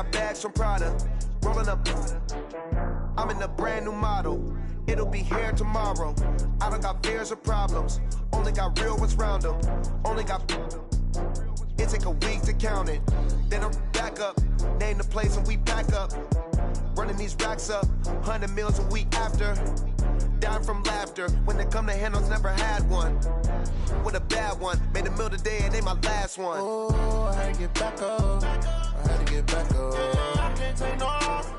got bags from Prada, rolling up. I'm in a brand new model. It'll be here tomorrow. I don't got fears or problems. Only got real ones round them. Only got. It take a week to count it. Then I'm back up. Name the place and we pack up. Running these racks up. 100 meals a week after. Dying from laughter. When they come to handles, never had one. With a bad one. Made a meal today and they my last one. Oh, I had to get back up. I had to get back up. I can't take no off.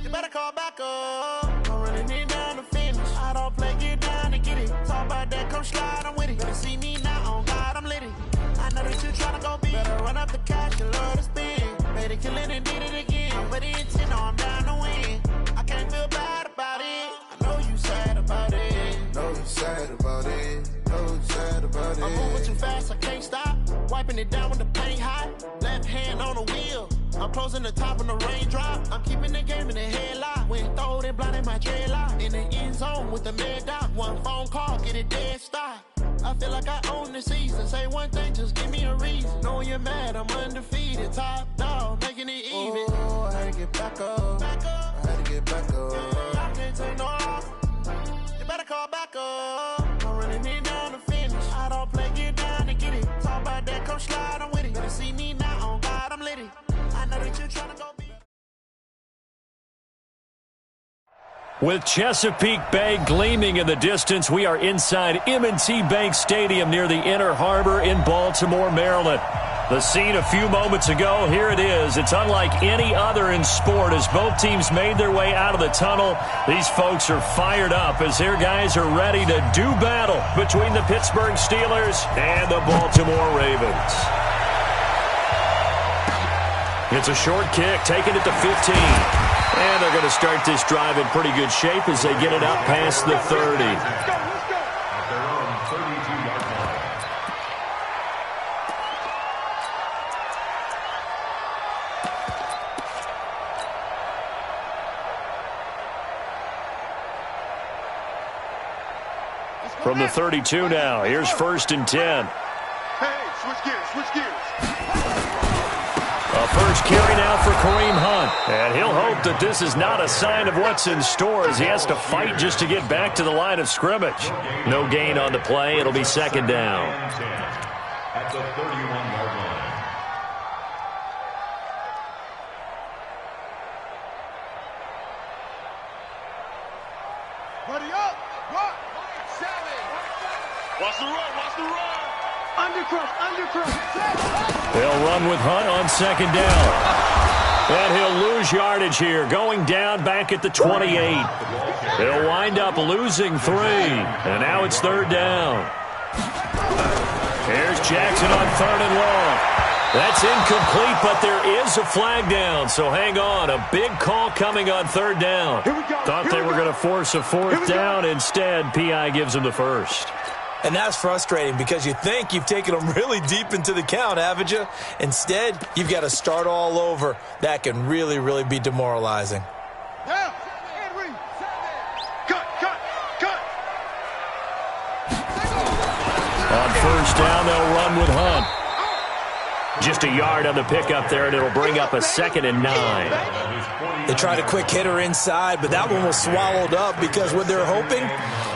You better call back up. I'm running it down to finish. I don't play, get down to get it. Talk about that, come slide, I'm with it. Better see me now, on God, I'm lit it. I know that you tryna go big. Better run up the cash, you love to spend. Made it, kill it, and did it again. I'm with the intent, no, I'm down to win. I can't feel bad about it. I know you sad about it. Know you sad about it. Know you sad about it. I'm moving too fast, I can't stop. Wiping it down with the paint hot. Left hand on the wheel. I'm closing the top when the raindrop. I'm keeping the game in the headlock. When throwed and blinded my dreadlock. In the end zone with the mad dot. One phone call, get it dead stop. I feel like I own the season. Say one thing, just give me a reason. Knowing you're mad, I'm undefeated. Top dog, making it even. Oh, I had to get back up. I had to get back up. I can't take no off. You better call back up. I'm running it down to finish. I don't play, get down to get it. Talk about that, come slide, I'm with it. Better see me now, on God, I'm lit it. I know that you're trying to go be. With Chesapeake Bay gleaming in the distance, we are inside M&T Bank Stadium near the Inner Harbor in Baltimore, Maryland. The scene a few moments ago, here it is. It's unlike any other in sport as both teams made their way out of the tunnel. These folks are fired up as their guys are ready to do battle between the Pittsburgh Steelers and the Baltimore Ravens. It's a short kick, taking it to 15. And they're going to start this drive in pretty good shape as they get it up past the 30. Let's go. At their own 32-yard line. From the 32 now, here's 1st and 10. Hey, switch gears. A first carry now for Kareem Hunt. And he'll hope that this is not a sign of what's in store as he has to fight just to get back to the line of scrimmage. No gain on the play. It'll be 2nd down. At the 31-yard line. Ready up. Run. 7. Watch the run. Undercross. They'll run with Hunt on 2nd down. And he'll lose yardage here, going down back at the 28. He'll wind up losing 3. And now it's 3rd down. Here's Jackson on 3rd and long. That's incomplete, but there is a flag down, so hang on. A big call coming on 3rd down. Thought they were going to force a 4th down. Instead, P.I. gives them the first. And that's frustrating because you think you've taken them really deep into the count, haven't you? Instead, you've got to start all over. That can really, really be demoralizing. Cut. On 1st down, they'll run with Hunt. Just a yard on the pickup there, and it'll bring up a 2nd and 9. They tried a quick hitter inside, but that one was swallowed up because what they're hoping,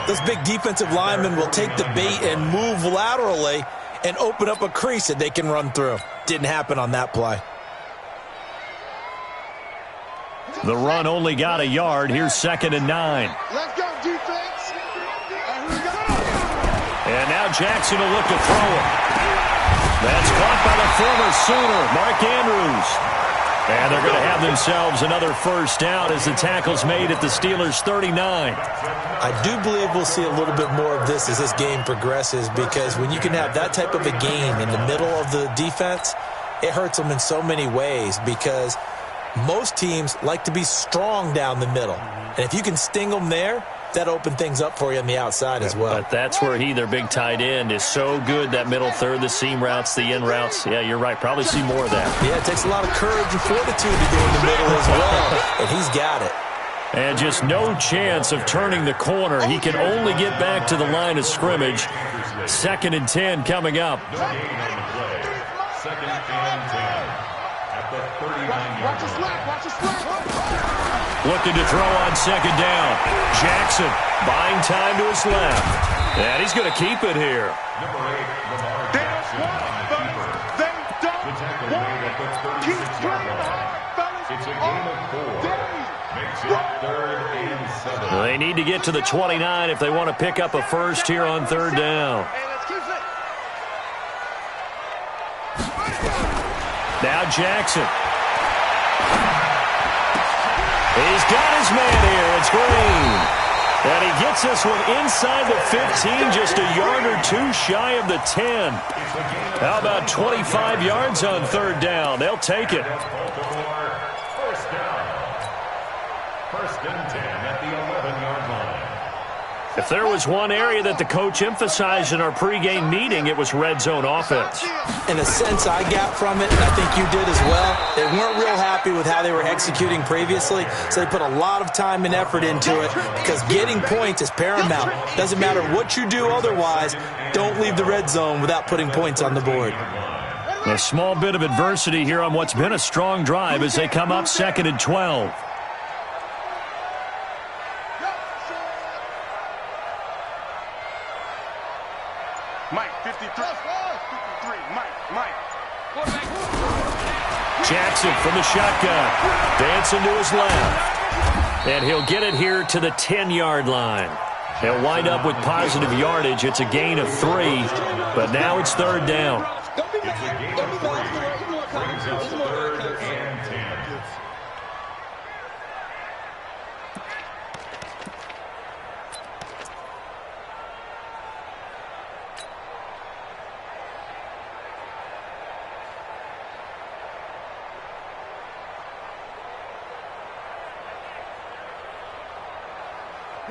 those big defensive linemen will take the bait and move laterally and open up a crease that they can run through. Didn't happen on that play. The run only got a yard. Here's 2nd and 9. Let's go, defense. And now Jackson will look to throw it. That's caught by the former Sooner, Mark Andrews. And they're going to have themselves another 1st down as the tackle's made at the Steelers' 39. I do believe we'll see a little bit more of this as this game progresses because when you can have that type of a game in the middle of the defense, it hurts them in so many ways because most teams like to be strong down the middle. And if you can sting them there, that opened things up for you on the outside as well. But that's where their big tight end, is so good, that middle third, the seam routes, the in routes. Yeah, you're right. Probably see more of that. Yeah, it takes a lot of courage and fortitude to go in the middle as well, and he's got it. And just no chance of turning the corner. He can only get back to the line of scrimmage. 2nd and 10 coming up. 2nd and 10 at the 39-yard line. Looking to throw on second down. Jackson buying time to his left. And he's going to keep it here. Number 8, Lamar Jackson on the keeper. The tackle made at the 36-yard line. It's a gain of 4. Makes it 3rd and 7. They need to get to the 29 if they want to pick up a first here on 3rd down. Now Jackson. He's got his man here. It's Green. And he gets this one inside the 15, just a yard or two shy of the 10. How about 25 yards on 3rd down? They'll take it. First down. 1st and 10 at the 11-yard line. If there was one area that the coach emphasized in our pregame meeting, it was red zone offense. In a sense, I got from it, and I think you did as well. They weren't real happy with how they were executing previously, so they put a lot of time and effort into it because getting points is paramount. Doesn't matter what you do otherwise, don't leave the red zone without putting points on the board. A small bit of adversity here on what's been a strong drive as they come up 2nd and 12. Mike, 53. Mike. Jackson from the shotgun. Dancing to his left. And he'll get it here to the 10-yard line. He'll wind up with positive yardage. It's a gain of 3, but now it's 3rd down. It's a gain of 3. Brings us 3rd and 10.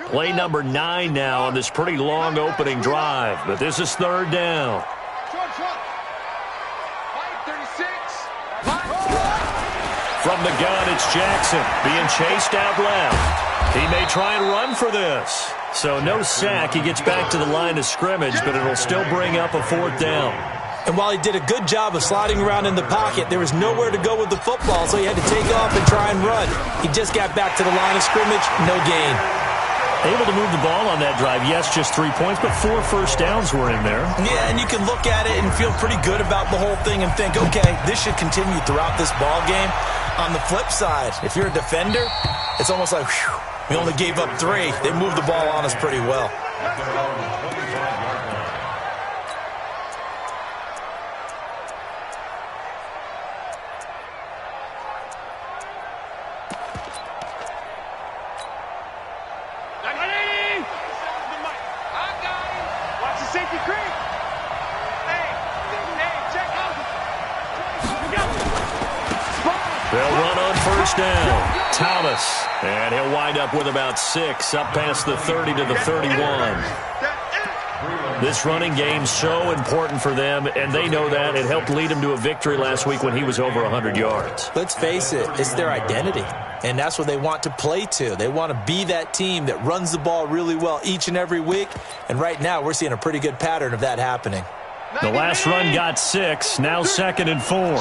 Play number 9 now on this pretty long opening drive, but this is 3rd down. From the gun, it's Jackson being chased out left. He may try and run for this. So no sack. He gets back to the line of scrimmage, but it'll still bring up a 4th down. And while he did a good job of sliding around in the pocket, there was nowhere to go with the football, so he had to take off and try and run. He just got back to the line of scrimmage, no gain. Able to move the ball on that drive. Yes, just 3 points, but 4 first downs were in there. Yeah, and you can look at it and feel pretty good about the whole thing and think, okay, this should continue throughout this ball game. On the flip side, if you're a defender, it's almost like, whew, we only gave up 3. They moved the ball on us pretty well. They'll run on first down. Thomas. And he'll wind up with about 6 up past the 30 to the 31. This running game's so important for them, and they know that. It helped lead them to a victory last week when he was over 100 yards. Let's face it, it's their identity, and that's what they want to play to. They want to be that team that runs the ball really well each and every week, and right now we're seeing a pretty good pattern of that happening. The last run got 6, now 2nd and 4.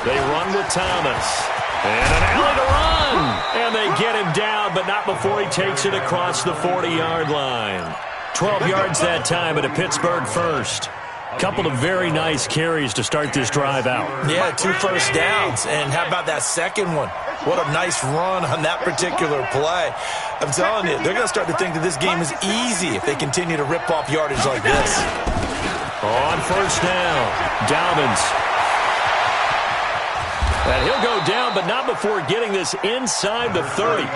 They run with Thomas. And an alley to run. And they get him down, but not before he takes it across the 40-yard line. 12 yards that time at a Pittsburgh first. Couple of very nice carries to start this drive out. Yeah, 2 first downs. And how about that second one? What a nice run on that particular play. I'm telling you, they're going to start to think that this game is easy if they continue to rip off yardage like this. On first down, Dobbins. And he'll go down, but not before getting this inside the 30.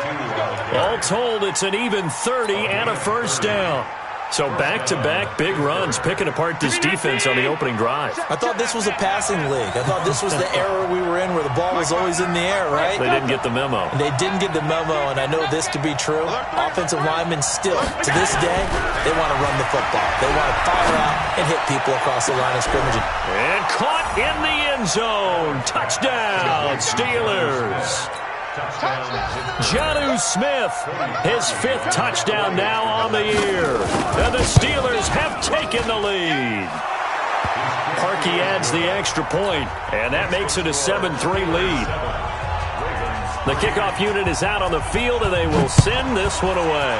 All told, it's an even 30 and a first down. So back-to-back big runs, picking apart this defense on the opening drive. I thought this was a passing league. I thought this was the era we were in where the ball was always in the air, right? They didn't get the memo. They didn't get the memo, and I know this to be true. Offensive linemen still, to this day, they want to run the football. They want to fire out and hit people across the line of scrimmage. And caught in the end zone. Touchdown, Steelers. Jonnu Smith, his 5th touchdown now on the year. And the Steelers have taken the lead. Harkey adds the extra point, and that makes it a 7-3 lead. The kickoff unit is out on the field, and they will send this one away.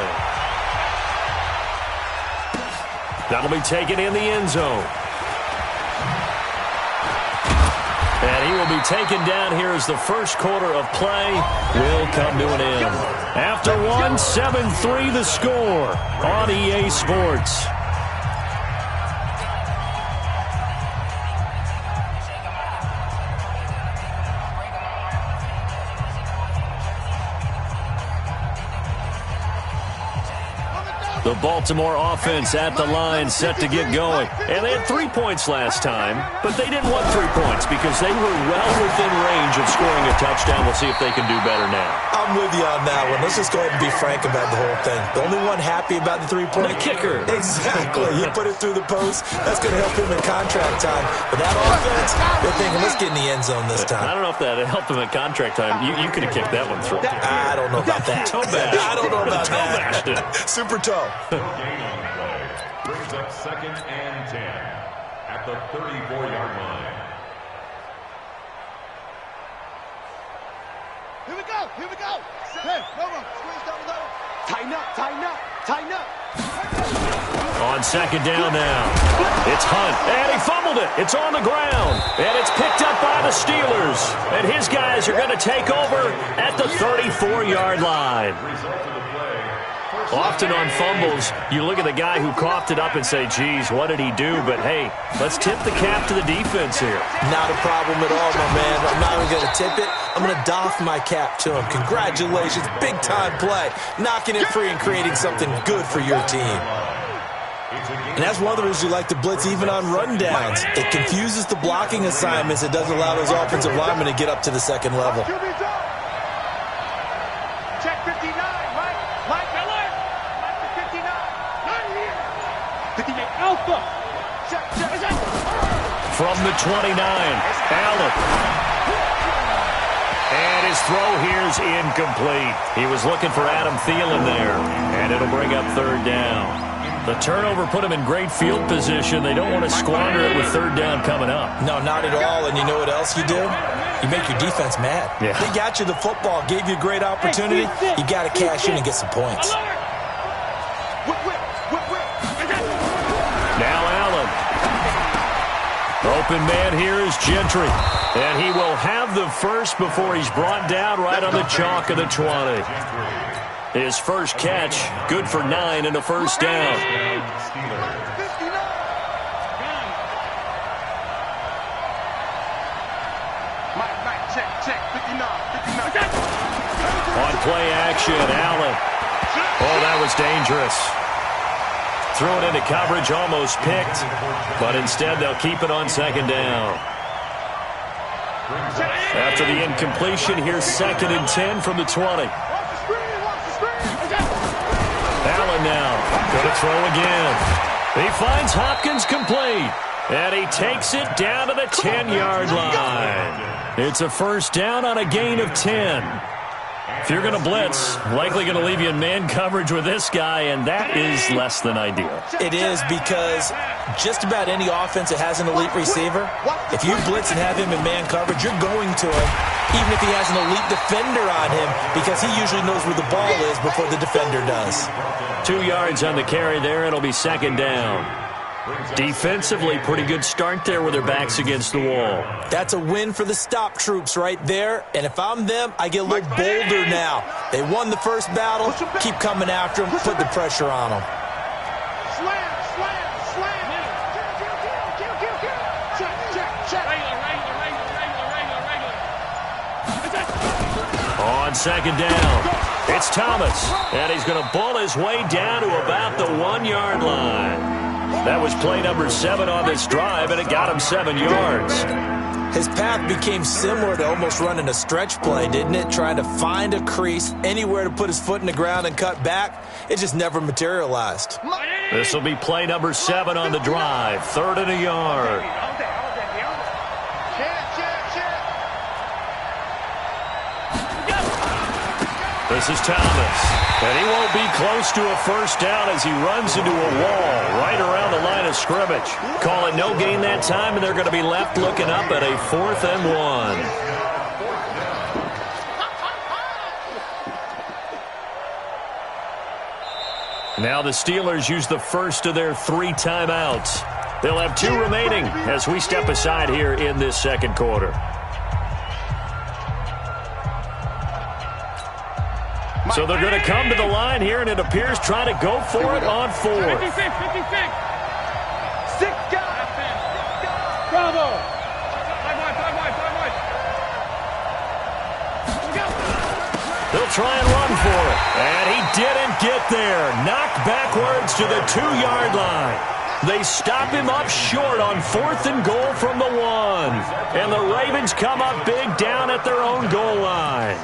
That'll be taken in the end zone. And he will be taken down here as the first quarter of play will come to an end. After one, 7-3 the score on EA Sports. The Baltimore offense at the line set to get going. And they had 3 points last time, but they didn't want 3 points because they were well within range of scoring a touchdown. We'll see if they can do better now. I'm with you on that one. Let's just go ahead and be frank about the whole thing. The only one happy about the 3-point. The kicker. Exactly. You put it through the post. That's going to help him in contract time. But that offense, they're thinking, let's get in the end zone this time. I don't know if that helped him in contract time. You could have kicked that one through. I don't know about that. Toe bash. I don't know about that. Bashed it. Super toe. Gain on the play brings up 2nd and 10 at the 34-yard line. Here we go. Hey, no more. Squeeze down the middle. Tighten up. On 2nd down now. It's Hunt. And he fumbled it. It's on the ground. And it's picked up by the Steelers. And his guys are going to take over at the 34-yard line. Often on fumbles, you look at the guy who coughed it up and say, geez, what did he do? But, hey, let's tip the cap to the defense here. Not a problem at all, my man. I'm not even going to tip it. I'm going to doff my cap to him. Congratulations. Big-time play. Knocking it free and creating something good for your team. And that's one of the reasons you like to blitz even on rundowns. It confuses the blocking assignments. It doesn't allow those offensive linemen to get up to the second level. Check 59, right? Mike Miller. Mike 59. Not here. 58 Alpha. Check. From the 29, Allen. And his throw here's incomplete. He was looking for Adam Thielen there. And it'll bring up 3rd down. The turnover put him in great field position. They don't want to squander it with 3rd down coming up. No, not at all. And you know what else you do? You make your defense mad. Yeah. They got you the football, gave you a great opportunity. You got to cash in and get some points. Now Allen. Open man here is Gentry. And he will have the first before he's brought down right on the chalk of the 20. His first catch, good for 9 and a first down. Check, 59. On play action, Allen. Oh, that was dangerous. Threw it into coverage, almost picked. But instead, they'll keep it on 2nd down. After the incompletion, here's 2nd and 10 from the 20. Allen now. Going to throw again. He finds Hopkins complete. And he takes it down to the 10-yard line. It's a first down on a gain of 10. If you're going to blitz, likely going to leave you in man coverage with this guy, and that is less than ideal. It is because just about any offense that has an elite receiver, if you blitz and have him in man coverage, you're going to him, even if he has an elite defender on him, because he usually knows where the ball is before the defender does. 2 yards on the carry there. It'll be 2nd down. Defensively, pretty good start there with their backs against the wall. That's a win for the stop troops right there. And if I'm them, I get a little bolder now. They won the first battle. Keep coming after them. Put the pressure on them. Slam. Check. On 2nd down, it's Thomas. And he's going to ball his way down to about the 1-yard line. That was play number 7 on this drive, and it got him 7 yards. His path became similar to almost running a stretch play, didn't it? Trying to find a crease, anywhere to put his foot in the ground and cut back. It just never materialized. This will be play number 7 on the drive. 3rd and a yard. This is Thomas. And he won't be close to a first down as he runs into a wall right around the line of scrimmage. Call it no gain that time, and they're going to be left looking up at a 4th and 1. Now the Steelers use the first of their 3 timeouts. They'll have 2 remaining as we step aside here in this second quarter. So they're going to come to the line here, and it appears trying to go for it on 4th. 56. 6 guys. Bravo. They'll try and run for it. And he didn't get there. Knocked backwards to the 2-yard line. They stop him up short on 4th and goal from the 1. And the Ravens come up big down at their own goal line.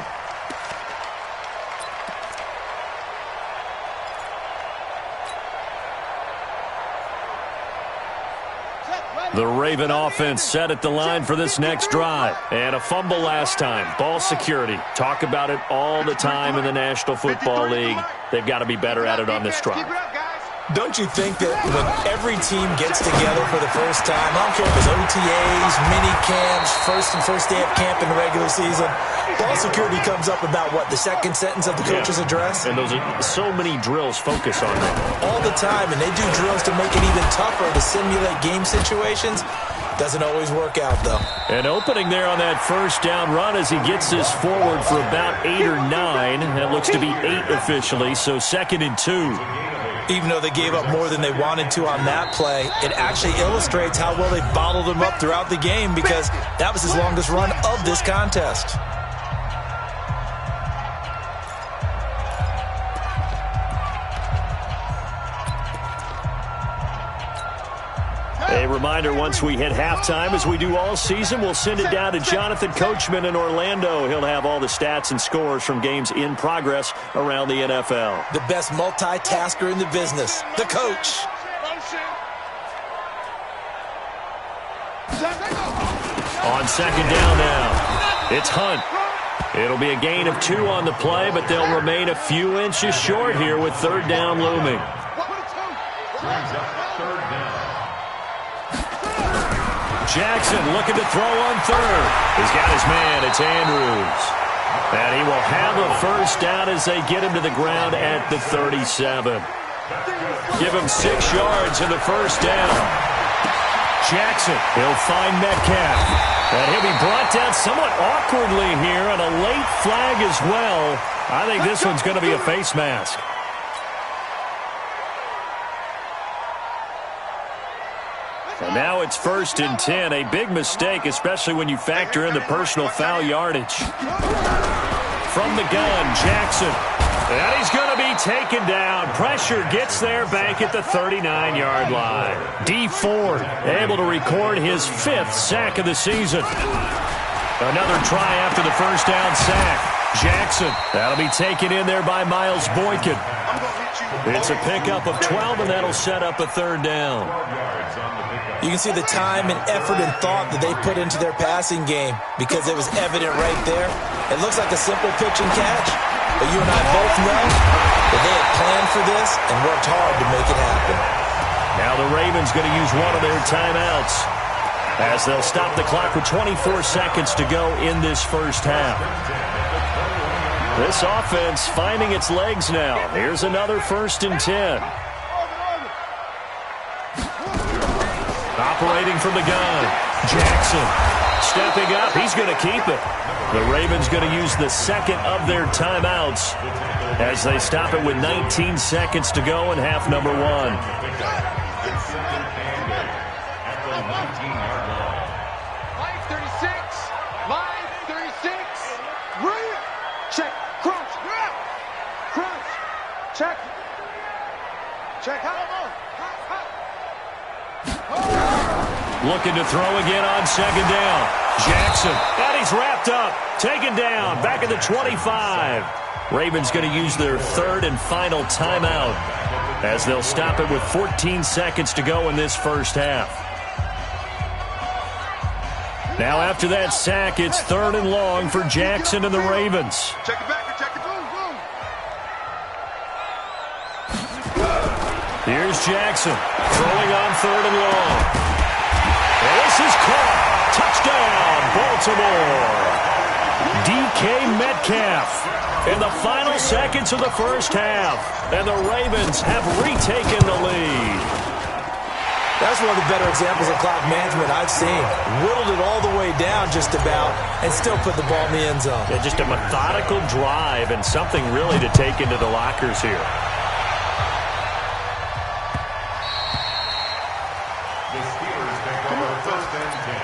The Raven offense set at the line for this next drive. And a fumble last time. Ball security. Talk about it all the time in the National Football League. They've got to be better at it on this drive. Don't you think that when every team gets together for the first time, I don't care if it's OTAs, mini camps, first day of camp in the regular season, ball security comes up about what, the second sentence of the coach's address? And those are so many drills focus on that. All the time, and they do drills to make it even tougher to simulate game situations. Doesn't always work out, though. An opening there on that first down run as he gets this forward for about 8 or 9. That looks to be 8 officially, so 2nd and 2. Even though they gave up more than they wanted to on that play, it actually illustrates how well they bottled them up throughout the game because that was his longest run of this contest. A reminder, once we hit halftime, as we do all season, we'll send it down to Jonathan Coachman in Orlando. He'll have all the stats and scores from games in progress around the NFL. The best multitasker in the business, the coach. On 2nd down now, it's Hunt. It'll be a gain of 2 on the play, but they'll remain a few inches short here with 3rd down looming. Jackson looking to throw on 3rd. He's got his man. It's Andrews. And he will have a first down as they get him to the ground at the 37. Give him 6 yards in the first down. Jackson, he'll find Metcalf. And he'll be brought down somewhat awkwardly here on a late flag as well. I think this one's going to be a face mask. And now it's 1st and 10. A big mistake, especially when you factor in the personal foul yardage. From the gun, Jackson. And he's going to be taken down. Pressure gets there back at the 39-yard line. D. Ford able to record his 5th sack of the season. Another try after the first down sack. Jackson. That'll be taken in there by Miles Boykin. It's a pickup of 12, and that'll set up a 3rd down. You can see the time and effort and thought that they put into their passing game because it was evident right there. It looks like a simple pitch and catch, but you and I both know that they had planned for this and worked hard to make it happen. Now the Ravens going to use one of their timeouts as they'll stop the clock with 24 seconds to go in this first half. This offense finding its legs now. Here's another 1st and 10. Operating from the gun, Jackson stepping up. He's going to keep it. The Ravens going to use the 2nd of their timeouts as they stop it with 19 seconds to go in half number 1. Line 36. Line 36. Read. Check. Crunch. Crunch. Check. Check. Looking to throw again on 2nd down. Jackson, and he's wrapped up. Taken down, back at the 25. Ravens going to use their 3rd and final timeout as they'll stop it with 14 seconds to go in this first half. Now after that sack, it's 3rd and long for Jackson and the Ravens. Check it back. Check it. Boom, boom. Here's Jackson throwing on 3rd and long. And this is caught. Touchdown, Baltimore. DK Metcalf in the final seconds of the first half. And the Ravens have retaken the lead. That's one of the better examples of clock management I've seen. Whittled it all the way down just about and still put the ball in the end zone. Yeah, just a methodical drive and something really to take into the lockers here. The Steelers take over 1st and 10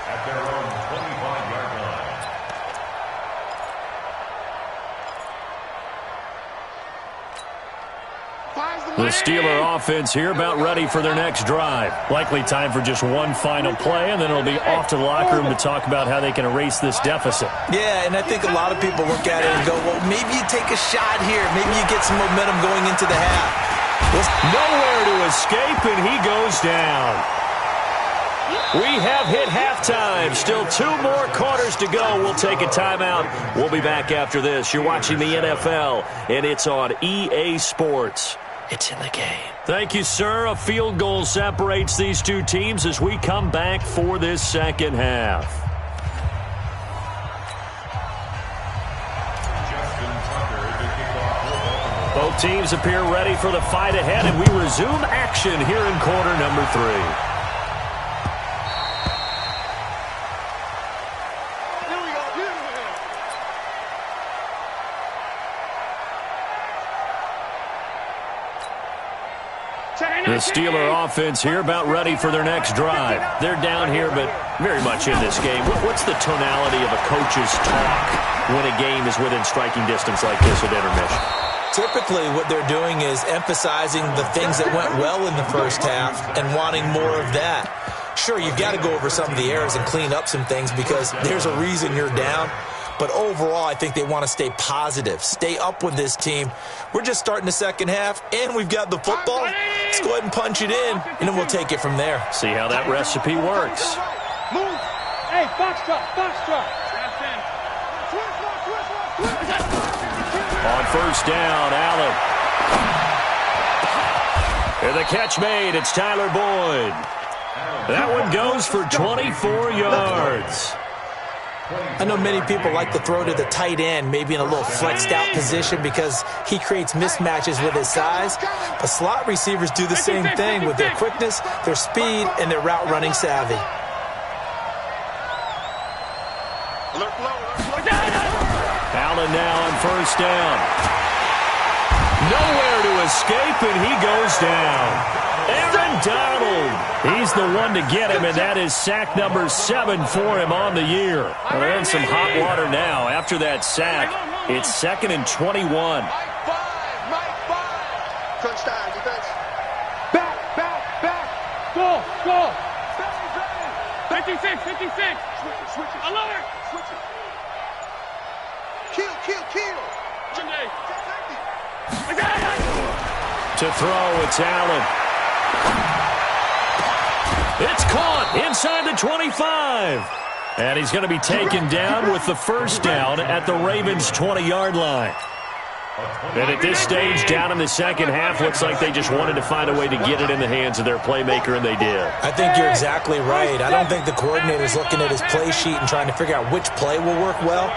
at their own 25-yard line. The Steeler offense here about ready for their next drive. Likely time for just one final play, and then it'll be off to the locker room to talk about how they can erase this deficit. Yeah, and I think a lot of people look at it and go, well, maybe you take a shot here. Maybe you get some momentum going into the half. Nowhere to escape, and he goes down. We have hit halftime. Still 2 more quarters to go. We'll take a timeout. We'll be back after this. You're watching the NFL, and it's on EA Sports. It's in the game. Thank you, sir. A field goal separates these two teams as we come back for this second half. Both teams appear ready for the fight ahead, and we resume action here in quarter number 3. The Steeler offense here about ready for their next drive. They're down here, but very much in this game. What's the tonality of a coach's talk when a game is within striking distance like this at intermission? Typically, what they're doing is emphasizing the things that went well in the first half and wanting more of that. Sure, you've got to go over some of the errors and clean up some things because there's a reason you're down. But overall, I think they want to stay positive, stay up with this team. We're just starting the second half, and we've got the football. Let's go ahead and punch it in, and then we'll take it from there. See how that recipe works. Move. Hey, box drop. On first down, Allen. And the catch made. It's Tyler Boyd. That one goes for 24 yards. I know many people like to throw to the tight end, maybe in a little flexed out position because he creates mismatches with his size. But slot receivers do the same thing with their quickness, their speed, and their route running savvy. Allen now on first down. Nowhere to escape, and he goes down. Aaron Donald, he's the one to get him, and that is sack number 7 for him on the year. Well, they're in some hot water now. After that sack, it's 2nd and 21. Mike 5. Touchdown, defense. Back. Go. 56. Switch it. Alert. Switch it. Kill. To throw, it's Allen. It's caught inside the 25. And he's going to be taken down with the first down at the Ravens' 20-yard line. And at this stage, down in the second half, looks like they just wanted to find a way to get it in the hands of their playmaker, and they did. I think you're exactly right. I don't think the coordinator's looking at his play sheet and trying to figure out which play will work well.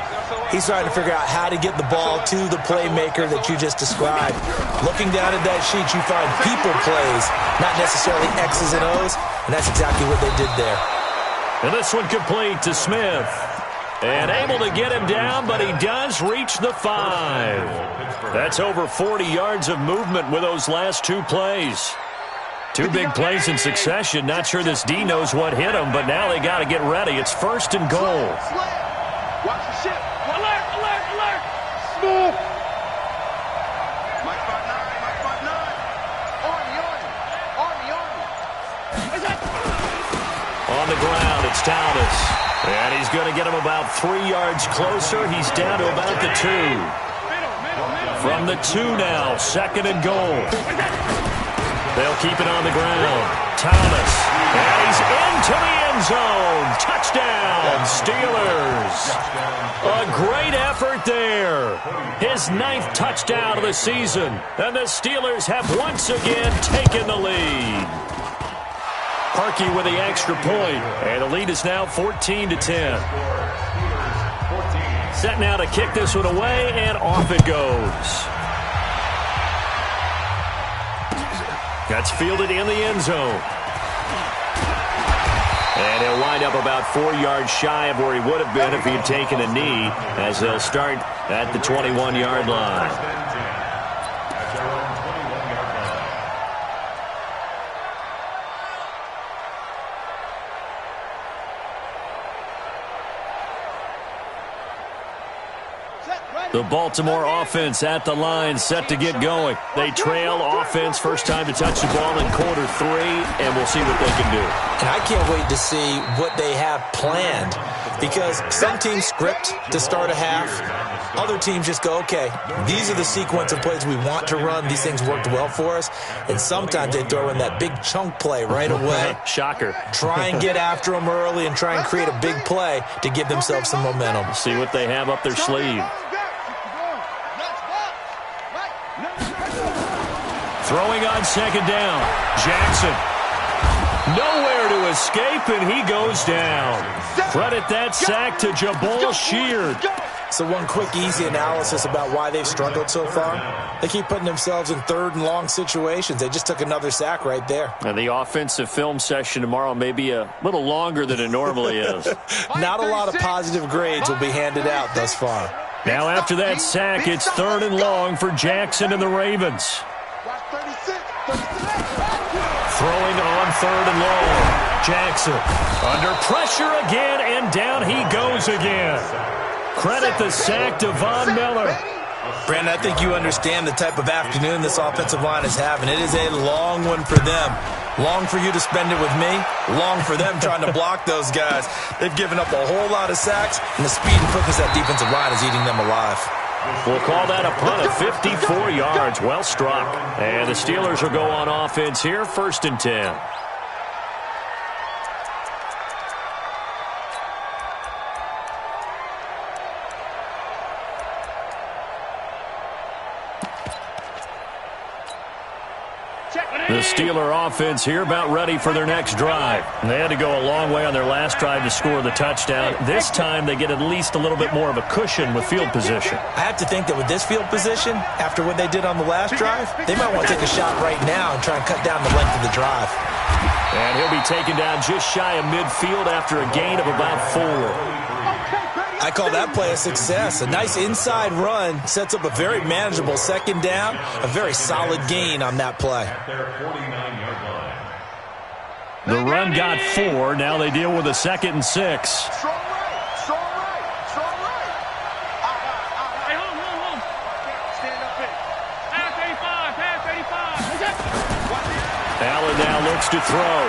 He's trying to figure out how to get the ball to the playmaker that you just described. Looking down at that sheet, you find people plays, not necessarily X's and O's, and that's exactly what they did there. And this one complete to Smith. And able to get him down, but he does reach the 5. That's over 40 yards of movement with those last 2 plays. 2 big plays in succession. Not sure this D knows what hit him, but now they got to get ready. It's 1st and goal. Watch the ship. Alert. Smooth. Mike 5-9. Army. On the ground, it's Thomas. And he's going to get him about 3 yards closer. He's down to about the 2. From the 2 now, 2nd and goal. They'll keep it on the ground. Thomas. And he's into the end zone. Touchdown, Steelers. A great effort there. His 9th touchdown of the season. And the Steelers have once again taken the lead. Harkey with the extra point. And the lead is now 14-10. Set now to kick this one away, and off it goes. That's fielded in the end zone. And he'll wind up about 4 yards shy of where he would have been if he had taken a knee, as they'll start at the 21-yard line. The Baltimore offense at the line, set to get going. They trail offense, first time to touch the ball in quarter 3, and we'll see what they can do. And I can't wait to see what they have planned, because some teams script to start a half. Other teams just go, okay, these are the sequence of plays we want to run. These things worked well for us. And sometimes they throw in that big chunk play right away. Shocker. Try and get after them early and try and create a big play to give themselves some momentum. See what they have up their sleeve. Throwing on second down. Jackson. Nowhere to escape, and he goes down. Credit that sack to Jabal Sheard. So one quick, easy analysis about why they've struggled so far. They keep putting themselves in 3rd and long situations. They just took another sack right there. And the offensive film session tomorrow may be a little longer than it normally is. Not a lot of positive grades will be handed out thus far. Now after that sack, it's 3rd and long for Jackson and the Ravens. Throwing on 3rd and long. Jackson under pressure again, and down he goes again. Credit the sack to Von Miller. Brandon, I think you understand the type of afternoon this offensive line is having. It is a long one for them. Long for you to spend it with me. Long for them trying to block those guys. They've given up a whole lot of sacks, and the speed and quickness of that defensive line is eating them alive. We'll call that a punt of 54 yards. Well struck. And the Steelers will go on offense here, 1st and 10. The Steeler offense here about ready for their next drive. They had to go a long way on their last drive to score the touchdown. This time they get at least a little bit more of a cushion with field position. I have to think that with this field position, after what they did on the last drive, they might want to take a shot right now and try and cut down the length of the drive. And he'll be taken down just shy of midfield after a gain of about 4. I call that play a success. A nice inside run sets up a very manageable second down, a very solid gain on that play. The run got 4. Now they deal with a 2nd and 6. Strong right, strong right, strong right. Hey, hold. Stand up in. Pass 85. Allen now looks to throw.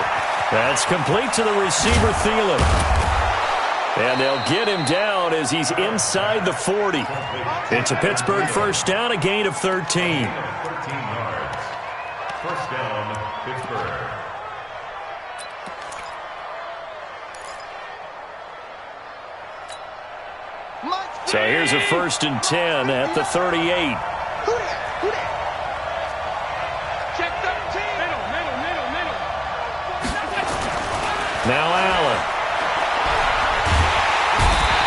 That's complete to the receiver, Thielen. And they'll get him down as he's inside the 40. It's a Pittsburgh first down, a gain of 13. 13 yards. First down, Pittsburgh. So here's a 1st and 10 at the 38. Check 13. Middle. Now Allen.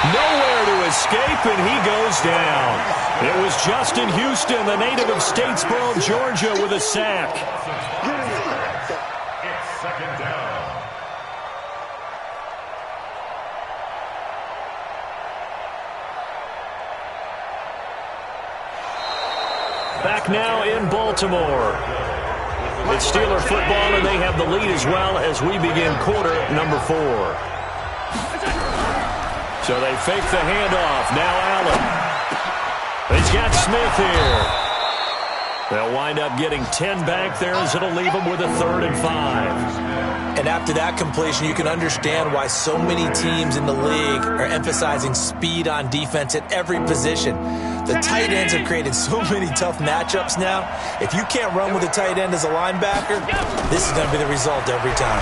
Nowhere to escape, and he goes down. It was Justin Houston, the native of Statesboro, Georgia, with a sack. It's 2nd down. Back now in Baltimore. It's Steeler football, and they have the lead as well as we begin quarter number 4. So they fake the handoff. Now Allen. He's got Smith here. They'll wind up getting 10 back there as it'll leave them with a 3rd and 5. And after that completion, you can understand why so many teams in the league are emphasizing speed on defense at every position. The tight ends have created so many tough matchups now. If you can't run with a tight end as a linebacker, this is going to be the result every time.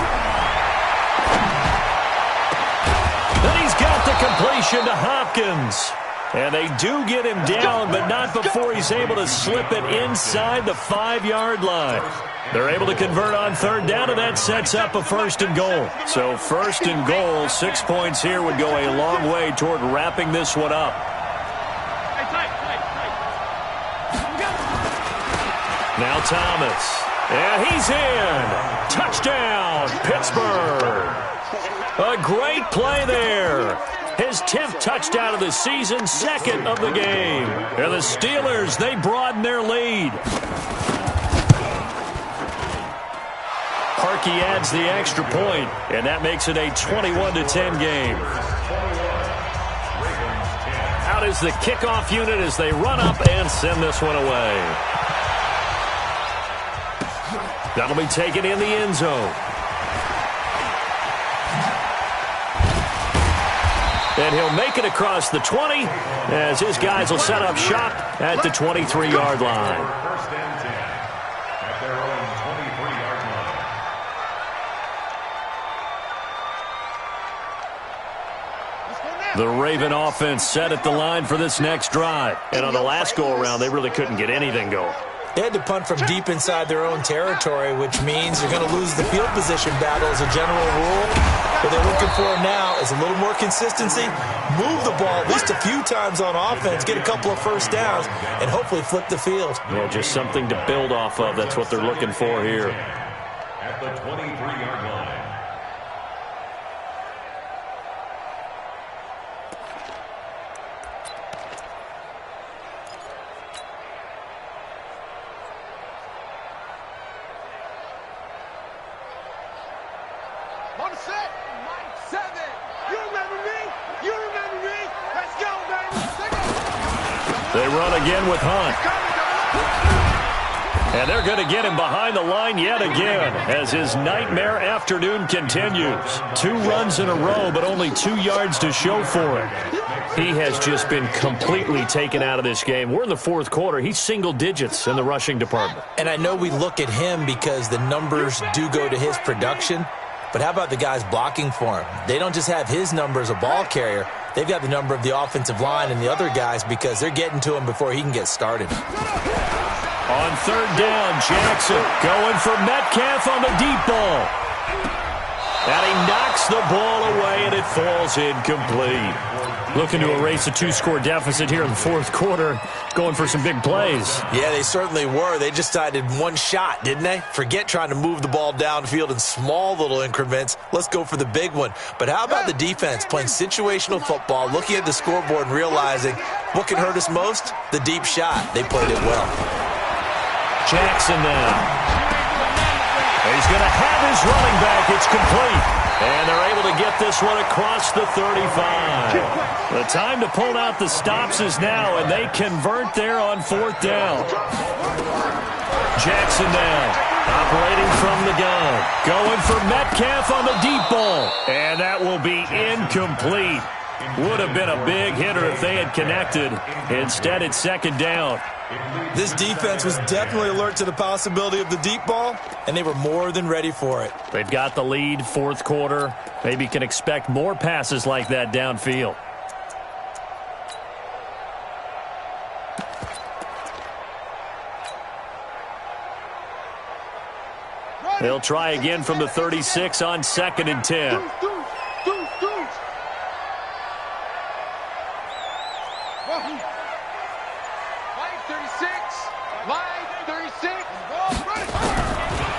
Then he's got the completion to Hopkins. And they do get him down, but not before he's able to slip it inside the 5-yard line. They're able to convert on 3rd down, and that sets up a 1st and goal. So 1st and goal, 6 points here would go a long way toward wrapping this one up. Now Thomas. And he's in. Touchdown, Pittsburgh. A great play there. His 10th touchdown of the season, 2nd of the game. And the Steelers, they broaden their lead. Parkey adds the extra point, and that makes it a 21-10 game. Out is the kickoff unit as they run up and send this one away. That'll be taken in the end zone. And he'll make it across the 20 as his guys will set up shop at the 23-yard line. 1st and 10 at their own 23-yard line. The Raven offense set at the line for this next drive. And on the last go-around, they really couldn't get anything going. They had to punt from deep inside their own territory, which means you're going to lose the field position battle as a general rule. What they're looking for now is a little more consistency, move the ball at least a few times on offense, get a couple of 1st downs, and hopefully flip the field. Yeah, just something to build off of. That's what they're looking for here. At the 23-yard line. They run again with Hunt. And they're going to get him behind the line yet again as his nightmare afternoon continues. 2 runs in a row, but only 2 yards to show for it. He has just been completely taken out of this game. We're in the 4th quarter. He's single digits in the rushing department. And I know we look at him because the numbers do go to his production, but how about the guys blocking for him? They don't just have his number as a ball carrier. They've got the number of the offensive line and the other guys because they're getting to him before he can get started. On 3rd down, Jackson going for Metcalf on the deep ball. And he knocks the ball away, and it falls incomplete. Looking to erase a 2-score deficit here in the 4th quarter, going for some big plays. Yeah, they certainly were. They just decided one shot, didn't they? Forget trying to move the ball downfield in small little increments. Let's go for the big one. But how about the defense playing situational football, looking at the scoreboard and realizing what can hurt us most? The deep shot. They played it well. Jackson now. He's going to have his running back. It's complete. And they're able to get this one across the 35. The time to pull out the stops is now, and they convert there on 4th down. Jackson now, operating from the gun. Going for Metcalf on the deep ball. And that will be incomplete. Would have been a big hitter if they had connected. Instead, it's 2nd down. This defense was definitely alert to the possibility of the deep ball, and they were more than ready for it. They've got the lead, 4th quarter. Maybe can expect more passes like that downfield. They'll try again from the 36 on 2nd and 10.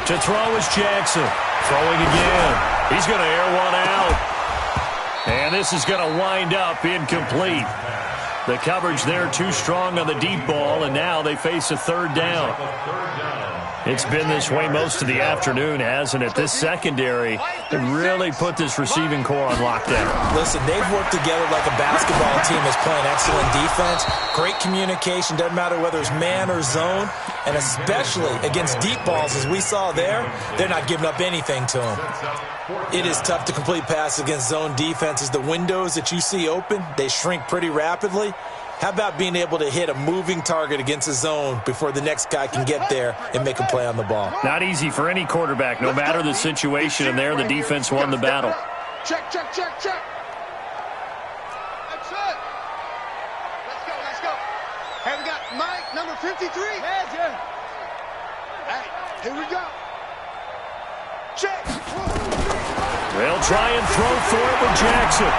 To throw is Jackson. Throwing again. He's going to air one out. And this is going to wind up incomplete. The coverage there too strong on the deep ball, and now they face a 3rd down. It's been this way most of the afternoon, hasn't it? This secondary really put this receiving core on lockdown. Listen, they've worked together like a basketball team that's playing excellent defense. Great communication, doesn't matter whether it's man or zone. And especially against deep balls, as we saw there, they're not giving up anything to them. It is tough to complete passes against zone defenses. The windows that you see open, they shrink pretty rapidly. How about being able to hit a moving target against a zone before the next guy can get there and make a play on the ball? Not easy for any quarterback, no matter the situation, and there the defense won the battle. Check, check, check, check. That's it. Let's go. Hey, we got Mike, number 53. Yeah. Hey, here we go. Check. They'll try and throw for it with Jackson.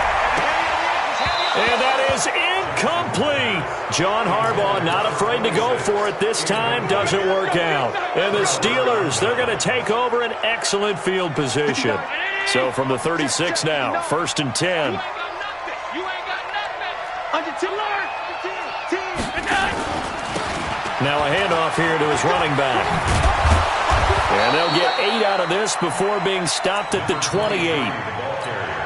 And that is incomplete. John Harbaugh not afraid to go for it this time. Doesn't work out. And the Steelers, they're going to take over an excellent field position. So from the 36 now, 1st and 10. You ain't got nothing. Now a handoff here to his running back. And they'll get 8 out of this before being stopped at the 28.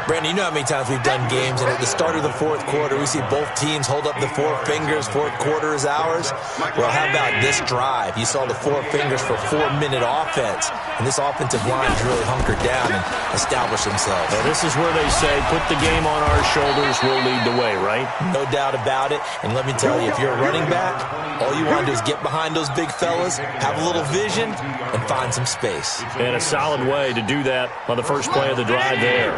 Brandon, you know how many times we've done games, and at the start of the fourth quarter, we see both teams hold up the 4 fingers, fourth quarter is ours. Well, how about this drive? You saw the 4 fingers for 4-minute offense, and this offensive line has really hunkered down and established themselves. Well, this is where they say, put the game on our shoulders, we'll lead the way, right? No doubt about it, and let me tell you, if you're a running back, all you want to do is get behind those big fellas, have a little vision, and find some space. And a solid way to do that on the first play of the drive there.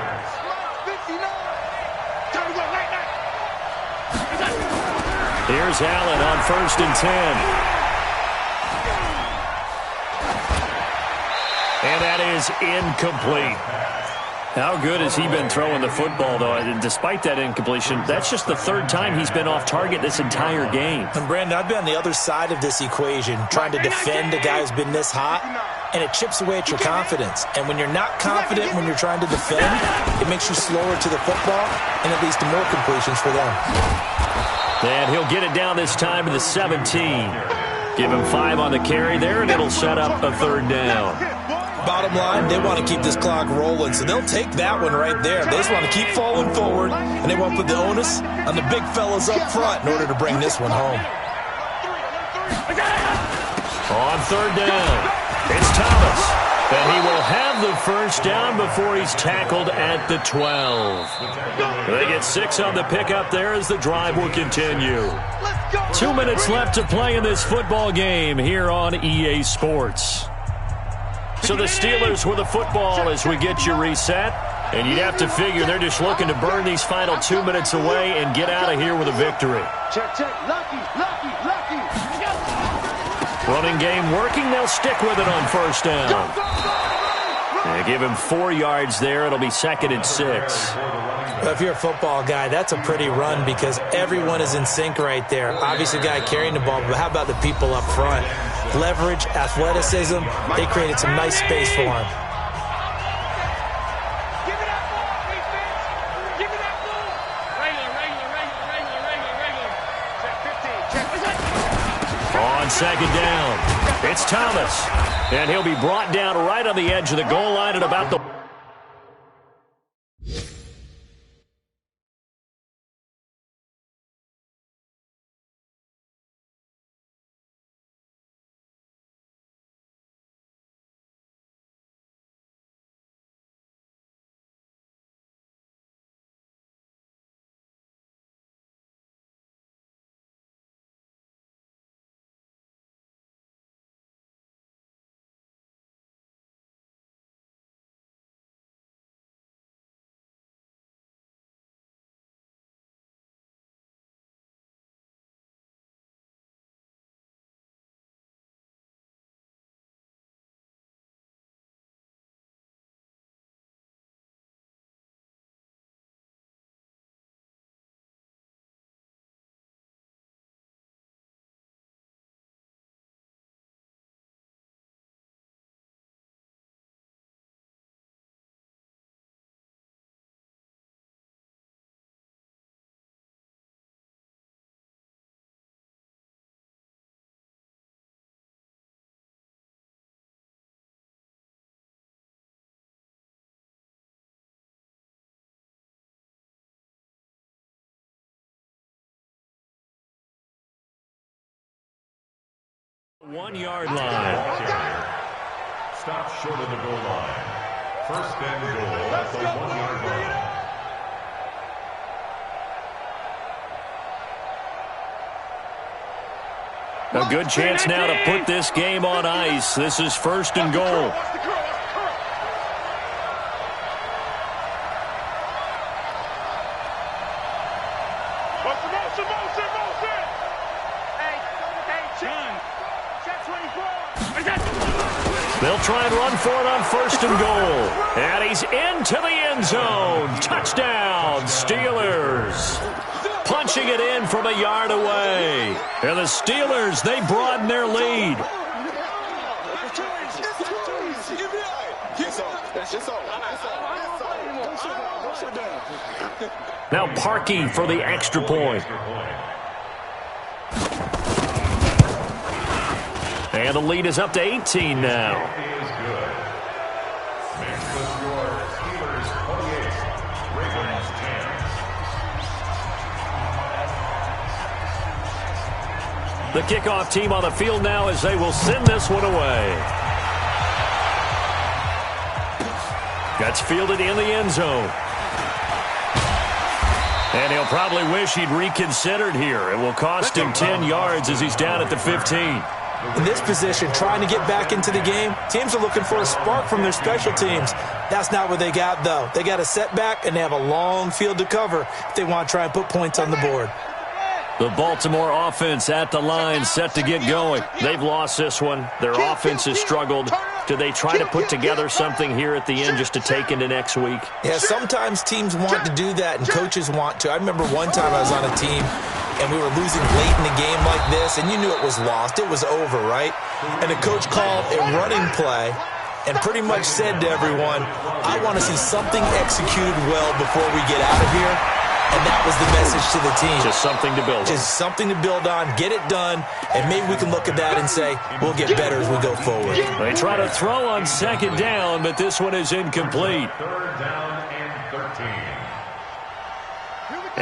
Here's Allen on 1st and 10. And that is incomplete. How good has he been throwing the football, though? And despite that incompletion, that's just the 3rd time he's been off target this entire game. And Brandon, I've been on the other side of this equation, trying to defend a guy who's been this hot, and it chips away at your confidence. And when you're not confident when you're trying to defend, it makes you slower to the football, and it leads to more completions for them. And he'll get it down this time to the 17. Give him 5 on the carry there, and it'll set up a 3rd down. Bottom line, they want to keep this clock rolling, so they'll take that one right there. They just want to keep falling forward, and they want to put the onus on the big fellas up front in order to bring this one home. On 3rd down, it's Thomas. And he will have the 1st down before he's tackled at the 12. They get 6 on the pickup there as the drive will continue. 2 minutes left to play in this football game here on EA Sports. So the Steelers with the football as we get you reset. And you'd have to figure they're just looking to burn these final 2 minutes away and get out of here with a victory. Check. Lucky. Running game working. They'll stick with it on 1st down. They give him 4 yards there. It'll be 2nd and 6. Well, if you're a football guy, that's a pretty run because everyone is in sync right there. Obviously, the guy carrying the ball, but how about the people up front? Leverage, athleticism, they created some nice space for him. On 2nd down, it's Thomas. And he'll be brought down right on the edge of the goal line at about the 1-yard line. Stop short of the goal line. First and goal at the 1-yard line. A good chance now to put this game on ice. This is first and goal. They'll try and run for it on first and goal. And he's into the end zone. Touchdown, Steelers. Punching it in from a yard away. And the Steelers, they broaden their lead. Now Parkey for the extra point. And the lead is up to 18 now. The kickoff team on the field now as they will send this one away. Gets fielded in the end zone. And he'll probably wish he'd reconsidered here. It will cost him 10 yards as he's down at the 15. In this position, trying to get back into the game, teams are looking for a spark from their special teams. That's not what they got, though. They got a setback, and they have a long field to cover if they want to try and put points on the board. The Baltimore offense at the line, set to get going. They've lost this one. Their offense has struggled. Do they try to put together something here at the end just to take into next week? Yeah, sometimes teams want to do that, and coaches want to. I remember one time I was on a team, and we were losing late in the game like this, and you knew it was lost. It was over, right? And the coach called a running play and pretty much said to everyone, I want to see something executed well before we get out of here. And that was the message to the team. Just something to build on. Just something to build on, get it done, and maybe we can look at that and say, we'll get better as we go forward. They try to throw on second down, but this one is incomplete. Third down and 13.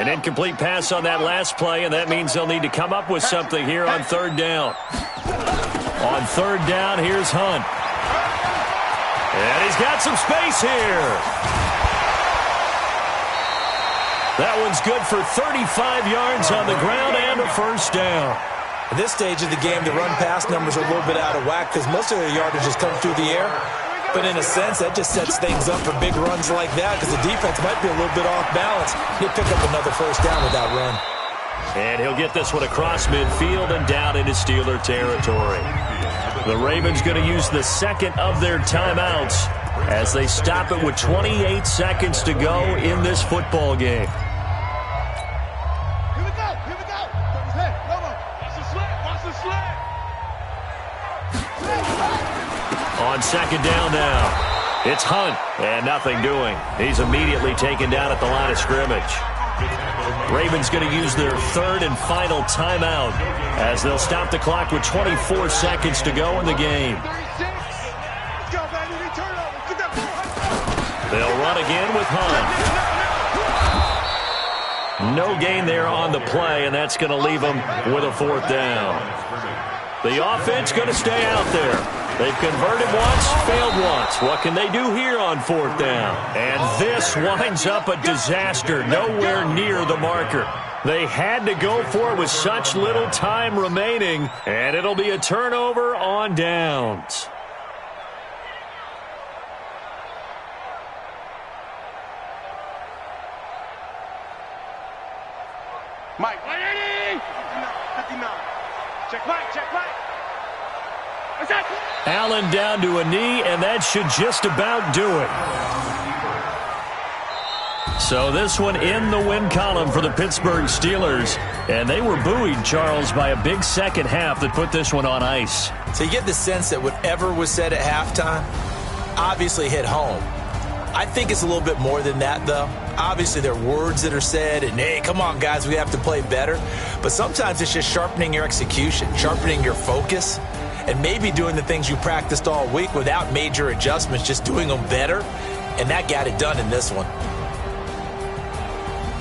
An incomplete pass on that last play, and that means they'll need to come up with something here on third down. On third down, here's Hunt. And he's got some space here. That one's good for 35 yards on the ground and a first down. At this stage of the game, the run-pass numbers are a little bit out of whack because most of their yardage has come through the air. But in a sense, that just sets things up for big runs like that because the defense might be a little bit off balance. He'll pick up another first down with that run. And he'll get this one across midfield and down into Steeler territory. The Ravens going to use the second of their timeouts as they stop it with 28 seconds to go in this football game. Here we go. Hey, watch the slant. On second down now, it's Hunt, and nothing doing. He's immediately taken down at the line of scrimmage. Ravens going to use their third and final timeout as they'll stop the clock with 24 seconds to go in the game. They'll run again with Hunt. No gain there on the play, and that's going to leave them with a fourth down. The offense going to stay out there. They've converted once, failed once. What can they do here on fourth down? And this winds up a disaster, nowhere near the marker. They had to go for it with such little time remaining, and it'll be a turnover on downs. Mike. 59. Check Mike. Allen down to a knee, and that should just about do it. So this one in the win column for the Pittsburgh Steelers. And they were buoyed, Charles, by a big second half that put this one on ice. So you get the sense that whatever was said at halftime obviously hit home. I think it's a little bit more than that, though. Obviously, there are words that are said, and, hey, come on, guys, we have to play better. But sometimes it's just sharpening your execution, sharpening your focus, and maybe doing the things you practiced all week without major adjustments, just doing them better. And that got it done in this one.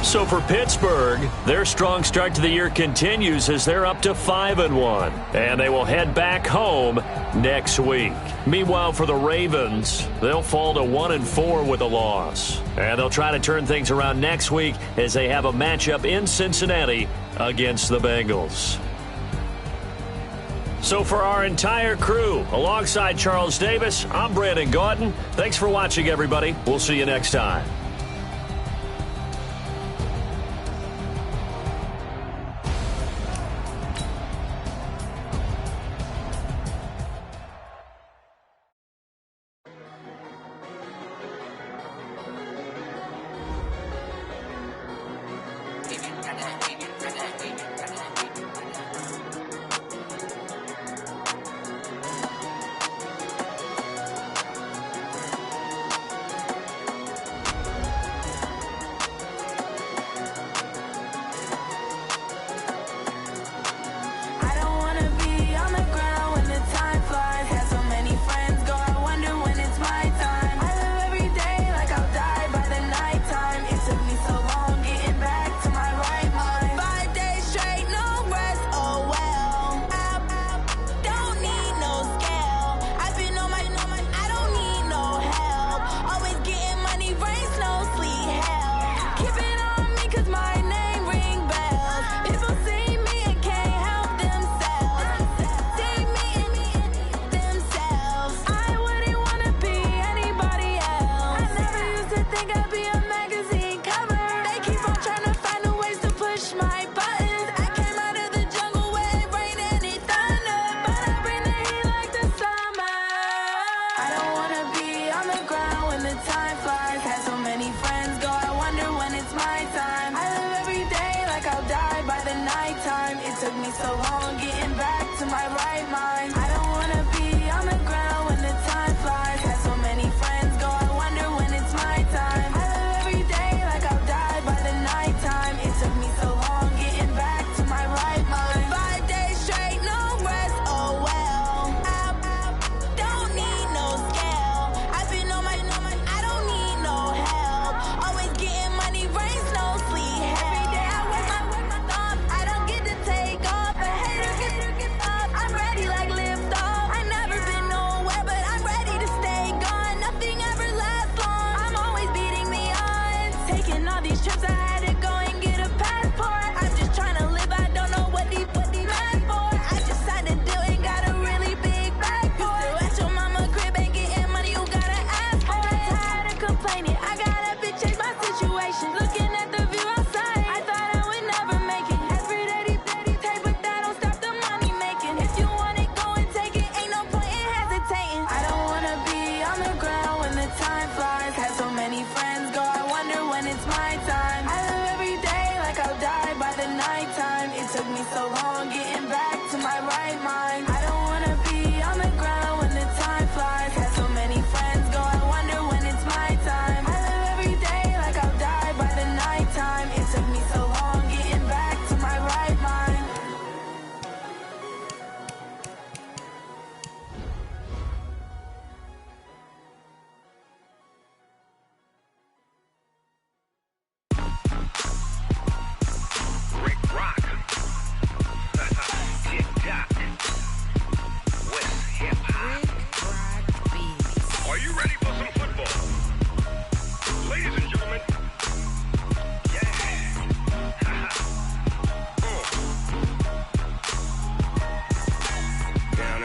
So for Pittsburgh, their strong start to the year continues as they're up to 5-1. And they will head back home next week. Meanwhile, for the Ravens, they'll fall to 1-4 with a loss. And they'll try to turn things around next week as they have a matchup in Cincinnati against the Bengals. So for our entire crew, alongside Charles Davis, I'm Brandon Gaudin. Thanks for watching, everybody. We'll see you next time.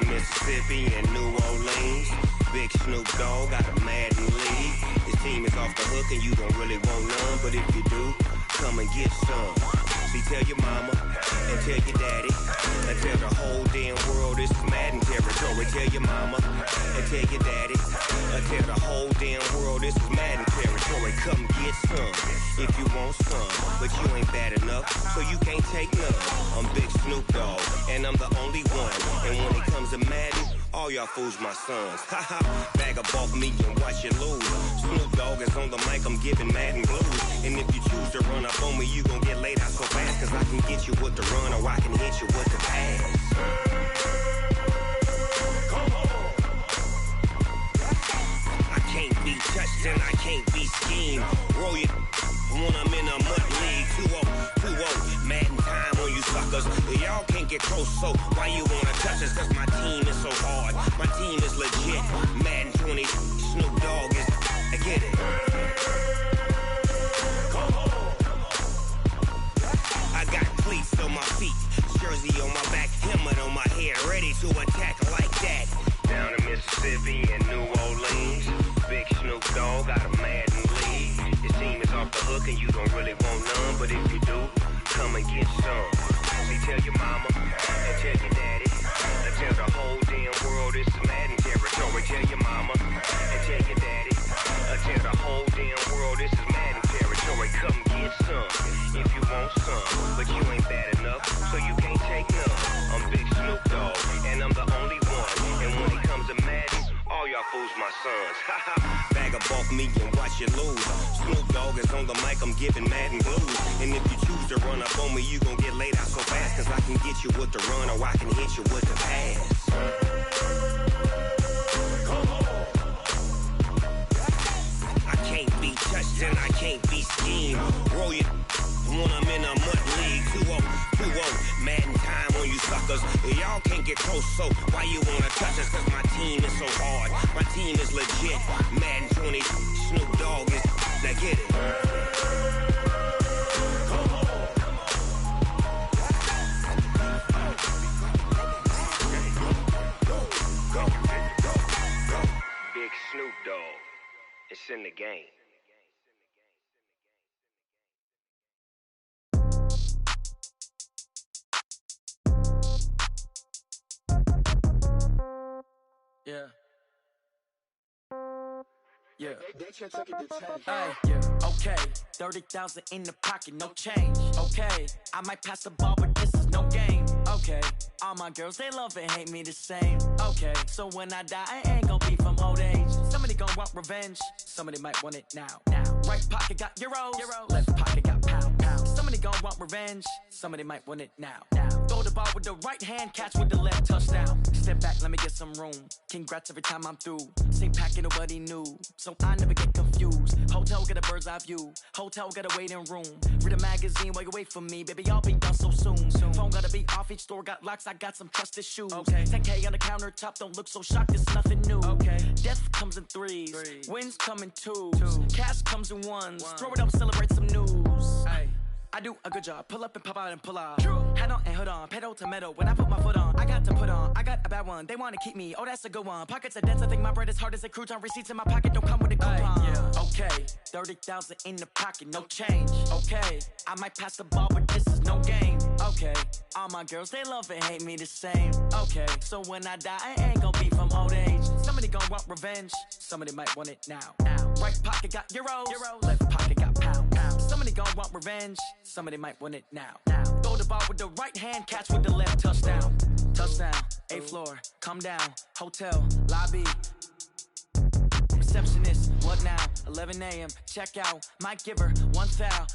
Mississippi and New Orleans. Big Snoop Dogg got a Madden league. His team is off the hook and you don't really want none, but if you do, come and get some. See, tell your mama and tell your daddy and tell the whole damn world this is Madden territory. Tell your mama and tell your daddy and tell the whole damn world this is Madden territory. Come get some if you want some, but you ain't bad enough, so you can't take none. I'm Big Snoop Dogg, and I'm the only one. And when it comes to Madden, all y'all fools my sons. Haha, bag up off me and watch you lose. Snoop Dogg is on the mic, I'm giving Madden blues. And if you choose to run up on me, you gon' get laid out so fast, cause I can get you with the run or I can hit you with the pass. Come on. I can't be touched and I can't be schemed. Roll you when I'm in a mud league. close, so why you wanna touch us? Cause my team is so hard. My team is legit. Madden 20, Snoop Dogg is, I get it. I got cleats on my feet, jersey on my back, helmet on my head, ready to attack like that. Down in Mississippi and New Orleans, big Snoop Dogg got a Madden league. Your team is off the hook and you don't really want none, but if you do, come and get some. See, tell your mama and tell your daddy, and tell the whole damn world it's Madden territory. Tell your mama and tell your daddy, and tell the whole damn world this is Madden territory. Come get some if you want some, but you ain't bad enough, so you can't take none. I'm Big Snoop Dogg, and I'm the only one. And when it comes to Madden, all y'all fools my sons. Bag a bulk me and watch you lose. Snoop Dogg is on the mic, I'm giving Madden blues. And if you choose to run up on me, you gon' get laid out so fast. Cause I can get you with the run or I can hit you with the pass. I can't be touched and I can't be schemed. Roll you when I'm in a mud league. 2-0, 2-0, Madden time on you suckers. Y'all can't get close, so why you wanna touch us? Cause my team is so hard. My team is legit. Madden 20, Snoop Dogg is, now get it. Big Snoop Dogg, it's in the game. Yeah. Yeah. Hey, yeah. Okay. 30,000 in the pocket, no change. Okay. I might pass the ball, but this is no game. Okay. All my girls, they love and hate me the same. Okay. So when I die, I ain't gon' be from old age. Somebody gon' want revenge. Somebody might want it now. Right pocket got euros. Left pocket got pound. Somebody gon' want revenge. Somebody might want it now. Throw the ball with the right hand, catch with the left, touchdown. Step back, let me get some room. Congrats every time I'm through. Same packet, nobody knew, so I never get confused. Hotel get a bird's eye view. Hotel got a waiting room. Read a magazine while you wait for me, baby. I'll be done so soon. Phone gotta be off. Each store got locks. I got some trusted shoes. 10K on the countertop. Don't look so shocked. It's nothing new. Death comes in threes. Wins come in twos. Cash comes in ones. Throw it up, celebrate some news. I do a good job. Pull up and pop out and pull out. Head on and hood on. Pedal to metal. When I put my foot on, I got to put on. I got a bad one. They want to keep me. Oh, that's a good one. Pockets are dense. I think my bread is hard as a crouton. Receipts in my pocket don't come with a coupon. Okay. 30,000 in the pocket. No change. Okay. I might pass the ball, but this is no game. Okay. All my girls, they love and hate me the same. Okay. So when I die, I ain't gon' be from old age. Somebody gon' want revenge. Somebody might want it now. Right pocket got euros. Left pocket got pound. Somebody gon' want revenge. Somebody might want it now. Throw the ball with the right hand, catch with the left, touchdown. Touchdown, 8th floor, come down. Hotel, lobby. Receptionist, what now? 11 a.m., check out. Might give her one foul.